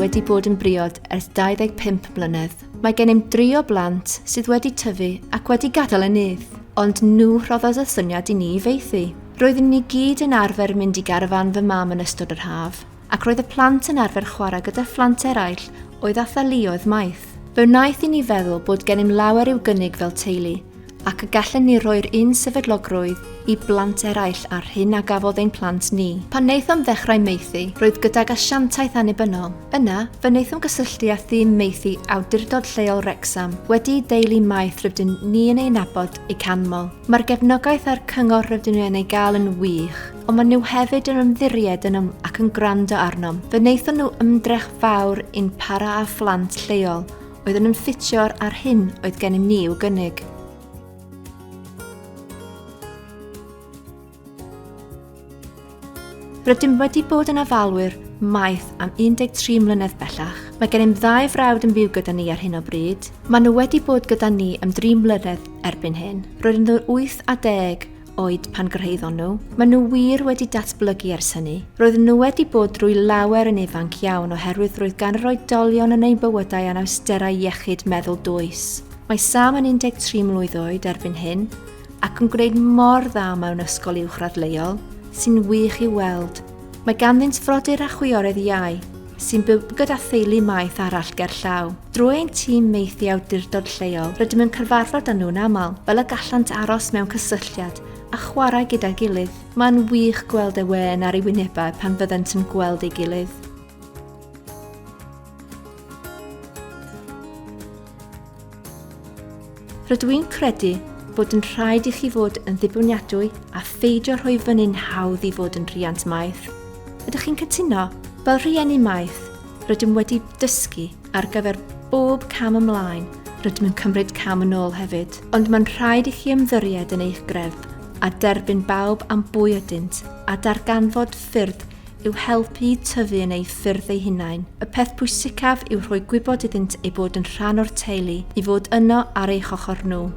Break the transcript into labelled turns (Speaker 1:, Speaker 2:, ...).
Speaker 1: wedi bod yn briod ers 25 mlynedd. Mae gennym 3 o blant sydd wedi tyfu ac wedi gadael y nydd, ond nhw rhoddodd y syniad i ni i feithi. Roeddwn ni gyd yn arfer mynd i garafan fy mam yn ystod yr haf, ac roedd y plant yn arfer chwarae gyda phlant eraill oedd a thalioedd maeth. Fe wnaeth i ni feddwl bod gennym lawer i'w gynnig fel teulu, ac y gallen ni roi'r un sefydlogrwydd i blant eraill ar hyn a gafodd ein plant ni. Pan wnaethom ddechrau Maethu, roedd gydag asiantaeth annibynnol. Yna, fe wnaethom gysylltu â thîm Maethu awdurdod lleol Wrecsam, wedi deulu maeth rydyn ni yn ei nabod eu canmol. Mae'r gefnogaeth a'r cyngor rydyn ni yn ei gael yn wych, ond maen nhw hefyd yn ymddiried yn ac yn gwrando arnom. Fe wnaethon nhw ymdrech fawr i'n para a phlant lleol, oedd yn ymffitio ar hyn oedd gennym ni i'w gynnig. Rydym wedi bod yn ofalwyr maeth am 13 mlynedd bellach. Mae gennym 2 frawd yn byw gyda ni ar hyn o bryd. Maen nhw wedi bod gyda ni am 3 mlynedd erbyn hyn. Roedden nhw 8 a 10 oed pan gyrhaeddon nhw. Maen nhw wir wedi datblygu ers hynny. Roedden nhw wedi bod drwy lawer yn ifanc iawn oherwydd roedd gan yr oedolion yn ei bywydau anawsterau iechyd meddwl dwys. Mae Sam yn 13 mlwydd oed erbyn hyn ac yn gwneud mor dda mewn ysgol uwchradd leol, sy'n wych i weld. Mae ganddynt frodyr a chwiorydd iau, sy'n byw gyda theulu maeth arall gerllaw. Drwy ein tîm Maethu awdurdod lleol, rydym yn cyfarfod â nhw'n aml, fel y gallant aros mewn cysylltiad a chwarae gyda'i gilydd. Mae'n wych gweld y wen ar ei wynebau pan fyddant yn gweld ei gilydd. Rydw i'n credu bod yn rhaid i chi fod yn ddibwniadwy a pheidio rhoi fyny'n hawdd i fod yn rhiant maeth. Ydych chi'n cytuno? Fel rhieni maeth, rydym wedi dysgu ar gyfer bob cam ymlaen, rydym yn cymryd cam yn ôl hefyd. Ond mae'n rhaid i chi ymddiried yn eich greddf a derbyn bawb am bwy ydynt a darganfod ffyrdd yw helpu i tyfu yn ei ffyrdd ei hunain. Y peth pwysicaf yw rhoi gwybod iddynt ei bod yn rhan o'r teulu, i fod yno ar eich ochr nhw.